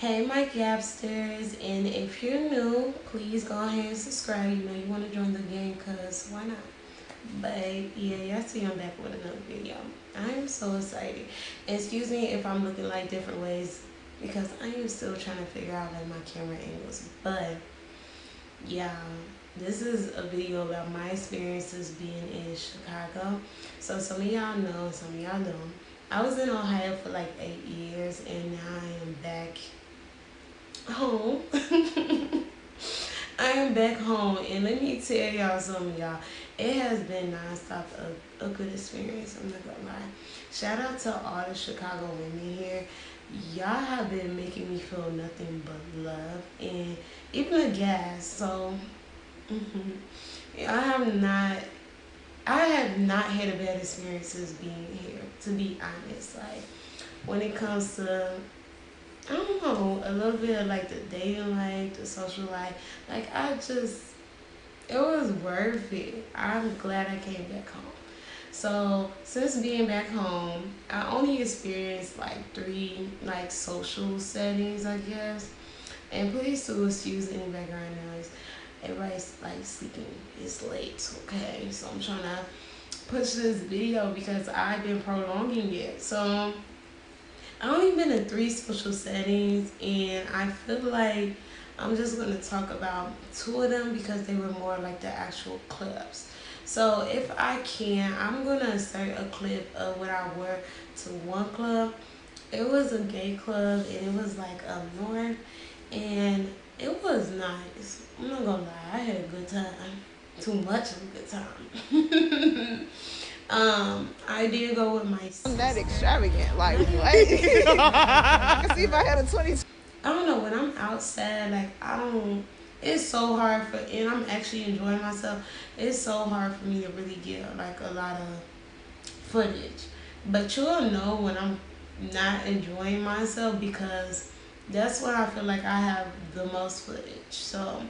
Hey, my Gapsters, and if you're new, please go ahead and subscribe. You know you want to join the game, cause why not? But yeah, y'all see I'm back with another video. I'm so excited. Excuse me if I'm looking like different ways, because I am still trying to figure out like my camera angles. But yeah, this is a video about my experiences being in Chicago. So some of y'all know, some of y'all don't. I was in Ohio for like 8 years, and now I am back home. I am back home, and let me tell y'all something, y'all. It has been nonstop a good experience. I'm not gonna lie. Shout out to all the Chicago women here. Y'all have been making me feel nothing but love and even the gas. So, I have not. I have not had a bad experiences being here. To be honest, like when it comes to I don't know, a little bit of like the dating life, the social life. Like it was worth it. I'm glad I came back home. So since being back home, I only experienced like three like social settings, I guess. And please do excuse any background noise. Everybody's like sleeping. It's late, okay? So I'm trying to push this video because I've been prolonging it. So I've only been in three social settings, and I feel like I'm just going to talk about two of them because they were more like the actual clips. So if I can, I'm going to insert a clip of what I wore to one club. It was a gay club, and it was like up north, and it was nice. I'm not going to lie, I had a good time. Too much of a good time. I did go with my sister. I'm that extravagant. Like, what? I can see if I had a 22. I don't know, when I'm outside, like it's so hard and I'm actually enjoying myself. It's so hard for me to really get like a lot of footage. But you'll know when I'm not enjoying myself because that's when I feel like I have the most footage. So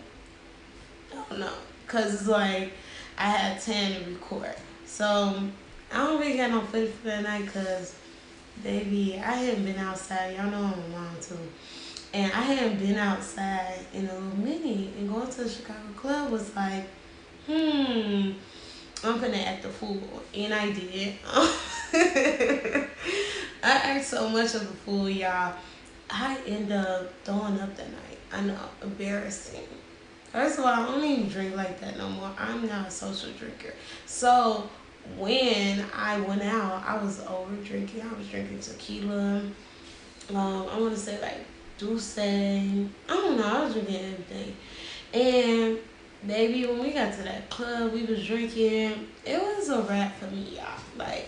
I don't know, cause it's like I had 10 to record. So I don't really got no footage for that night, cause baby, I hadn't been outside. Y'all know I'm a mom too. And I hadn't been outside in a little minute. And going to the Chicago club was like, I'm gonna act a fool. And I did. I act so much of a fool, y'all. I end up throwing up that night. I know, embarrassing. First of all, I don't even drink like that no more. I'm not a social drinker. So when I went out, I was over drinking. I was drinking tequila. I want to say like Douce. I don't know. I was drinking everything. And baby, when we got to that club, we was drinking. It was a wrap for me, y'all. Like,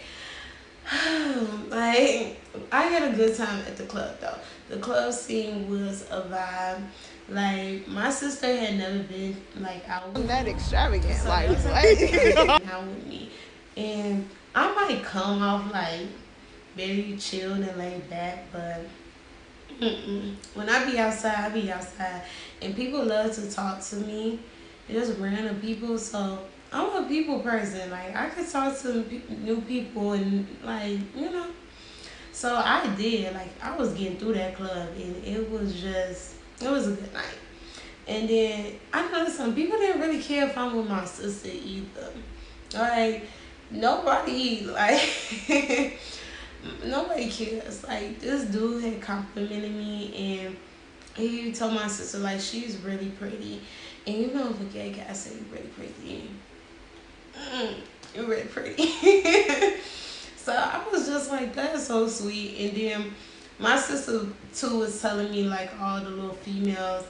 like I had a good time at the club though. The club scene was a vibe. Like my sister had never been like out with I'm that extravagant. so Like, that's what? out with me. And I might come off like very chilled and laid back, but when I be outside, I be outside, and people love to talk to me. Just random people, so I'm a people person. Like I could talk to new people, and like So I did. Like I was getting through that club, and it was a good night. And then I noticed some people didn't really care if I'm with my sister either. Like nobody like nobody cares. Like this dude had complimented me, and he told my sister like she's really pretty. And you know if a gay guy say you're really pretty, you're really pretty. So I was just like, that's so sweet. And then my sister too was telling me like all the little females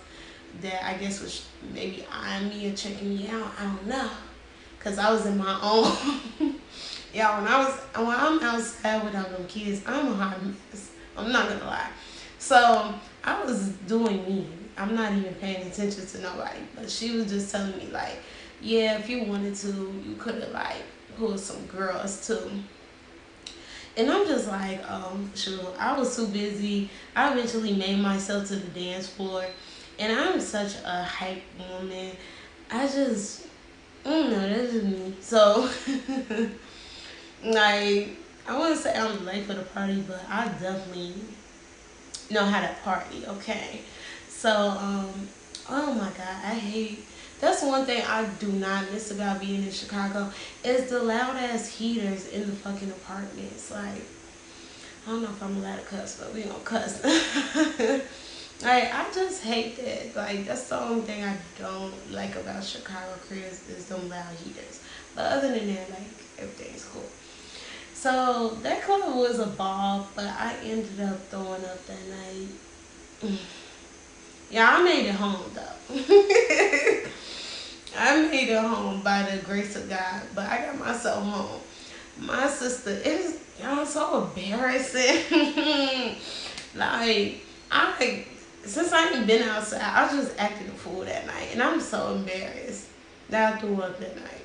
that I guess was maybe eyeing me or checking me out. I don't know, cause I was in my own. Yeah, when I'm outside without them kids, I'm a hot mess. I'm not gonna lie. So I was doing me. I'm not even paying attention to nobody. But she was just telling me like, yeah, if you wanted to, you could have like pulled some girls too. And I'm just like, oh, shoot. I was too busy. I eventually made myself to the dance floor. And I'm such a hype woman. I just, I don't know, that's just me. So, like, I wouldn't say I'm late for the party, but I definitely know how to party. Okay, so oh my God, I hate. That's one thing I do not miss about being in Chicago is the loud ass heaters in the fucking apartments. Like, I don't know if I'm allowed to cuss, but we gonna cuss. Like, I just hate that. Like, that's the only thing I don't like about Chicago cribs is them loud heaters. But other than that, like, everything's cool. So that club was a ball, but I ended up throwing up that night. Yeah, I made it home though. I made it home by the grace of God, but I got myself home. My sister, it is, y'all, so embarrassing. Like, I, since I ain't been outside, I just acted a fool that night, and I'm so embarrassed that I threw up that night.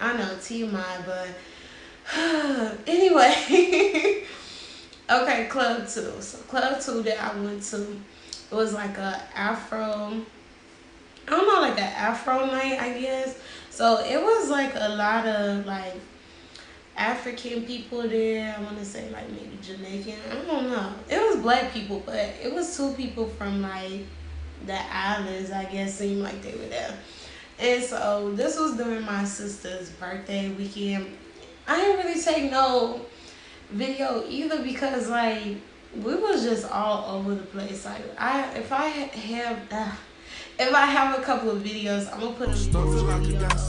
I know TMI, but anyway. Okay, club two. So club two that I went to, it was like a Afro. I don't know, like an Afro night, I guess. So it was like a lot of like African people there. I want to say like maybe Jamaican. I don't know. It was black people, but it was two people from like the islands. I guess seemed like they were there. And so this was during my sister's birthday weekend. I didn't really take no video either because like we was just all over the place. Like if I have a couple of videos, I'm gonna put them in this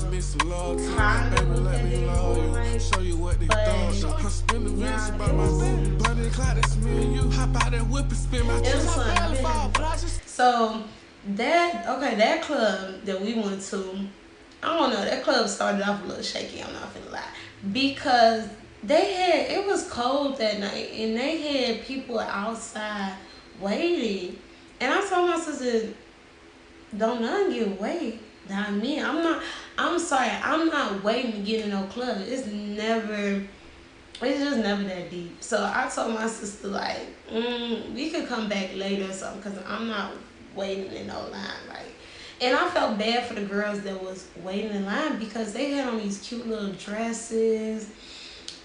video. Kind of what that day was like, but yeah, it was fun. So that club that we went to, I don't know, that club started off a little shaky. I'm not gonna lie because it was cold that night and they had people outside waiting, and I told my sister, don't none get wait. Not me. I'm sorry. I'm not waiting to get in no club. It's just never that deep. So I told my sister like, we could come back later or something because I'm not waiting in no line. Like, and I felt bad for the girls that was waiting in line because they had on these cute little dresses.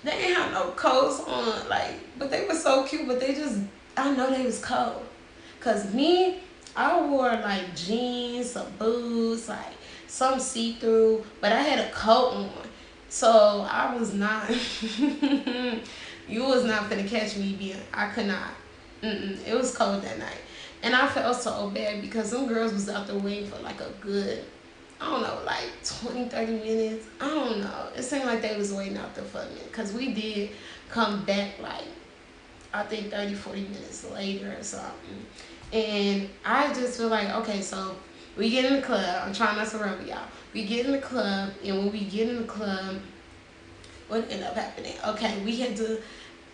They ain't have no coats on, like, but they were so cute. But I know they was cold. Cause me, I wore like jeans, some boots, like some see-through, but I had a coat on. So I was not, you was not finna catch me I could not. It was cold that night. And I felt so bad because some girls was out there waiting for like a good, I don't know, like 20, 30 minutes. I don't know. It seemed like they was waiting out there for me because we did come back like, I think 30, 40 minutes later or something. And I just feel like, okay, so we get in the club. I'm trying not to run with y'all. We get in the club, and when we get in the club, what ended up happening? Okay, we had to,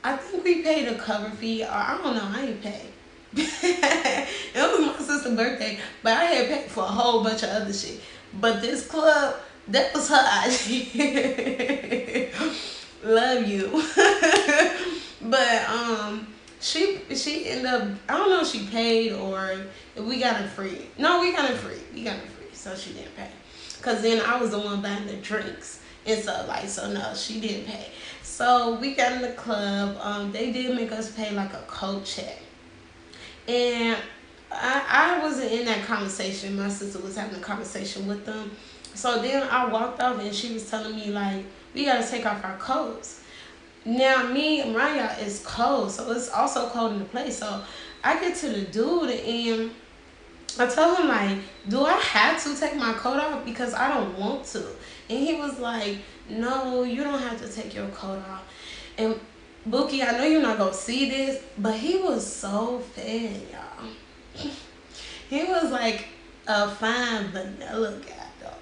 I think we paid a cover fee, or I don't know, I ain't paid. It was my sister's birthday, but I had paid for a whole bunch of other shit. But this club, that was her idea. Love you. But, she ended up, I don't know if she paid or if we got it free. No, we got it free. So she didn't pay. Cause then I was the one buying the drinks and stuff like, so no, she didn't pay. So we got in the club. They did make us pay like a coat check. And I wasn't in that conversation. My sister was having a conversation with them. So then I walked off and she was telling me like, we gotta take off our coats. Now me and Raya is cold, so it's also cold in the place. So I get to the dude and I told him like, do I have to take my coat off because I don't want to? And he was like, no, you don't have to take your coat off. And Bookie, I know you're not gonna see this, but he was so fat, y'all. He was like a fine vanilla guy though.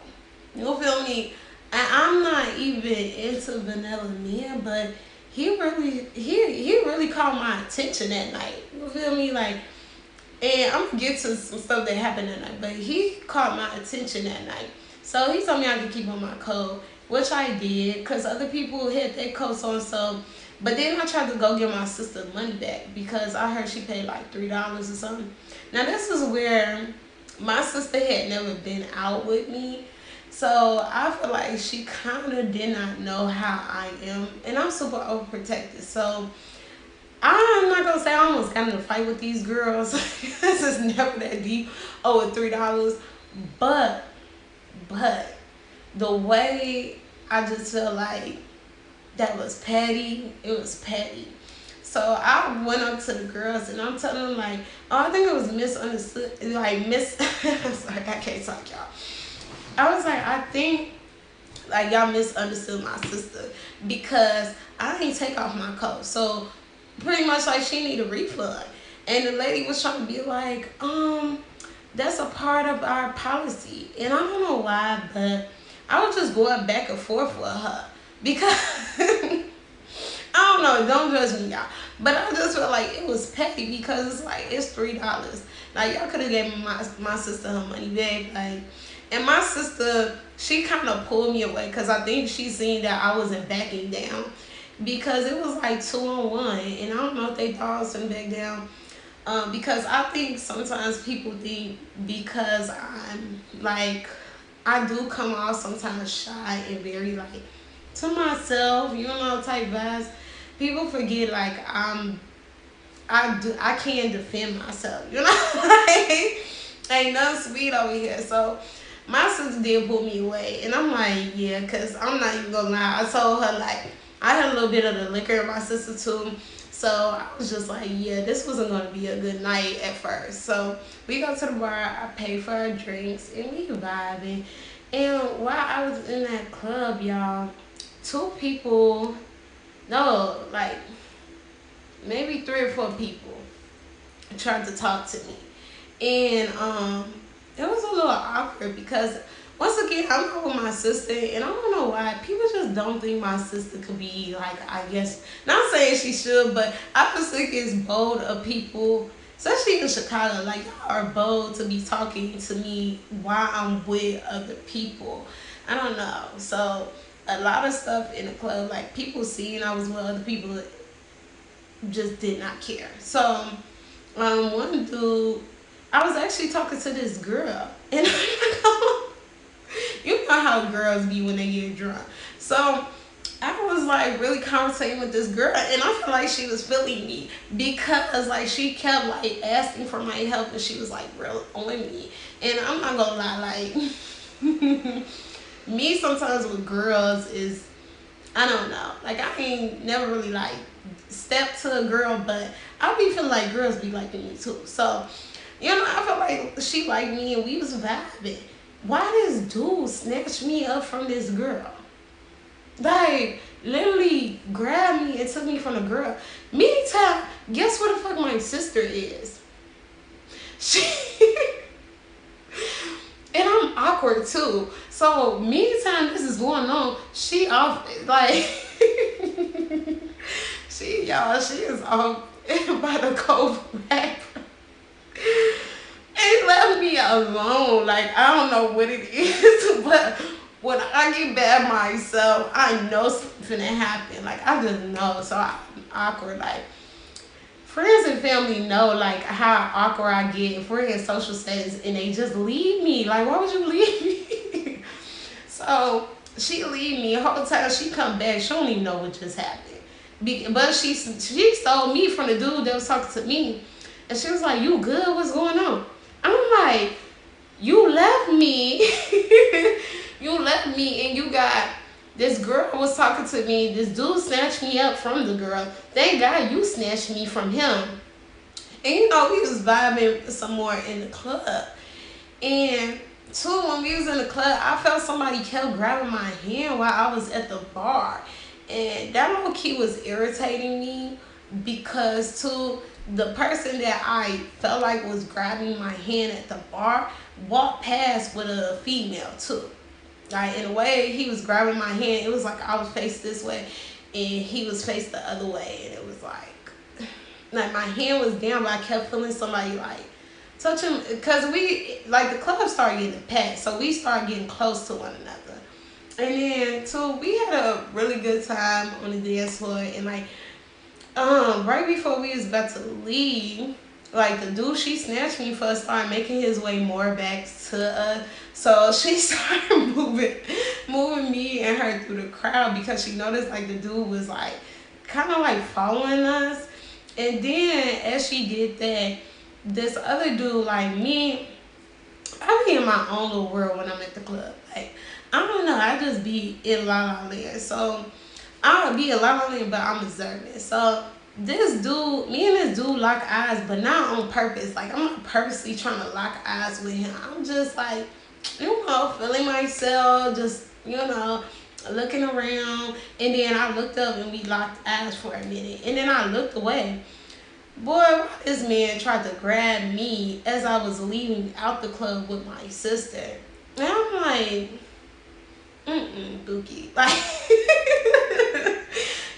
You feel me? I'm not even into vanilla men, but he really caught my attention that night. You feel me? Like, and I'm gonna get to some stuff that happened that night, but he caught my attention that night. So he told me I could keep on my coat, which I did, because other people had their coats on. So, but then I tried to go get my sister money back because I heard she paid like $3 or something. Now this is where my sister had never been out with me. So I feel like she kind of did not know how I am. And I'm super overprotected. So I'm not gonna say I almost got in a fight with these girls. This is never that deep. Oh, at $3, but but the way I just feel like that was petty. It was petty. So I went up to the girls and I'm telling them like, oh, I think it was misunderstood. Like sorry, I can't talk, y'all. I was like, I think like y'all misunderstood my sister because I didn't take off my coat. So pretty much like she need a refund. And the lady was trying to be like, that's a part of our policy. And I don't know why, but I was just going back and forth with her because I don't know, don't judge me, y'all. But I just felt like it was petty because it's like it's $3. Like y'all could have gave me my sister her money back. Like, and my sister, she kind of pulled me away because I think she seen that I wasn't backing down because it was like 2-on-1, and I don't know if they thought I was gonna back down. Because I think sometimes people think because I'm like, I do come off sometimes shy and very like to myself, you know, type vibes. People forget like I can't defend myself, you know. Like, ain't nothing sweet over here. So my sister did pull me away, and I'm like, yeah, cause I'm not even gonna lie. I told her like I had a little bit of the liquor in my sister too. So I was just like, yeah, this wasn't gonna be a good night at first. So we go to the bar, I pay for our drinks, and we vibing. And while I was in that club, y'all, two people, no, like maybe 3 or 4 people tried to talk to me. And it was a little awkward because once again I'm not with my sister and I don't know why people just don't think my sister could be like, I guess not saying she should, but I just think it's bold of people, especially in Chicago, like y'all are bold to be talking to me while I'm with other people. I don't know. So a lot of stuff in the club, like people seeing I was with other people just did not care. So one dude, I was actually talking to this girl, and you know how girls be when they get drunk. So I was like really conversating with this girl, and I feel like she was feeling me because like she kept like asking for my help, and she was like real on me. And I'm not gonna lie, like me sometimes with girls is, I don't know, like I ain't never really like step to a girl, but I be feeling like girls be liking me too. So you know, I feel like she liked me and we was vibing. Why this dude snatched me up from this girl? Like, literally grabbed me and took me from the girl. Meantime, guess what the fuck my sister is? She and I'm awkward too. So meantime this is going on, she off like she is off by the go back. It left me alone. Like I don't know what it is, but when I get bad myself, I know something that happened. Like I just know. So I'm awkward. Like friends and family know like how awkward I get if we're in social settings and they just leave me. Like why would you leave me? So she leave me. The whole time she come back, she don't even know what just happened. But she stole me from the dude that was talking to me. And she was like, you good? What's going on? I'm like, you left me. You left me and you got, this girl was talking to me. This dude snatched me up from the girl. Thank God you snatched me from him. And you know, we was vibing some more in the club. And too, when we was in the club, I felt somebody kept grabbing my hand while I was at the bar. And that low key was irritating me because too, the person that I felt like was grabbing my hand at the bar walked past with a female too. Like in a way, he was grabbing my hand. It was like I was faced this way, and he was faced the other way, and it was like my hand was down, but I kept feeling somebody like touch him because we like the club started getting packed, so we started getting close to one another. And then too, we had a really good time on the dance floor, and like. Right before we was about to leave, like the dude she snatched me for started making his way more back to us. So she started moving me and her through the crowd because she noticed like the dude was like kind of like following us. And then as she did that, this other dude, like me, I be in my own little world when I'm at the club. Like, I don't know, I just be in La La Land. So I'll be in La La Land, but I'm observant. So this dude, me and this dude lock eyes, but not on purpose. Like, I'm not purposely trying to lock eyes with him. I'm just like, feeling myself, just, looking around. And then I looked up and we locked eyes for a minute. And then I looked away. Boy, why this man tried to grab me as I was leaving out the club with my sister. And I'm like, Dookie. Like,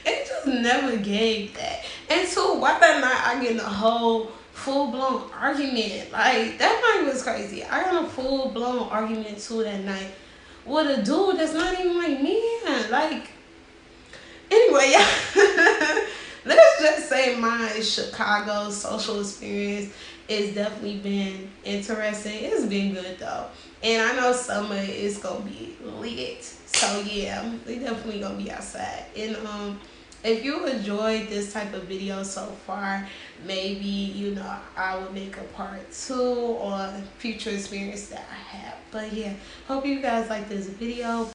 it just never gave that. And so, why that night I get in a whole full blown argument? Like, that night was crazy. I got a full blown argument too that night with a dude that's not even my man. Like, anyway, yeah. Let's just say my Chicago social experience has definitely been interesting. It's been good though. And I know summer is gonna be lit. So yeah, we definitely gonna be outside. And if you enjoyed this type of video so far, maybe I will make a part 2 on future experience that I have. But yeah, hope you guys like this video.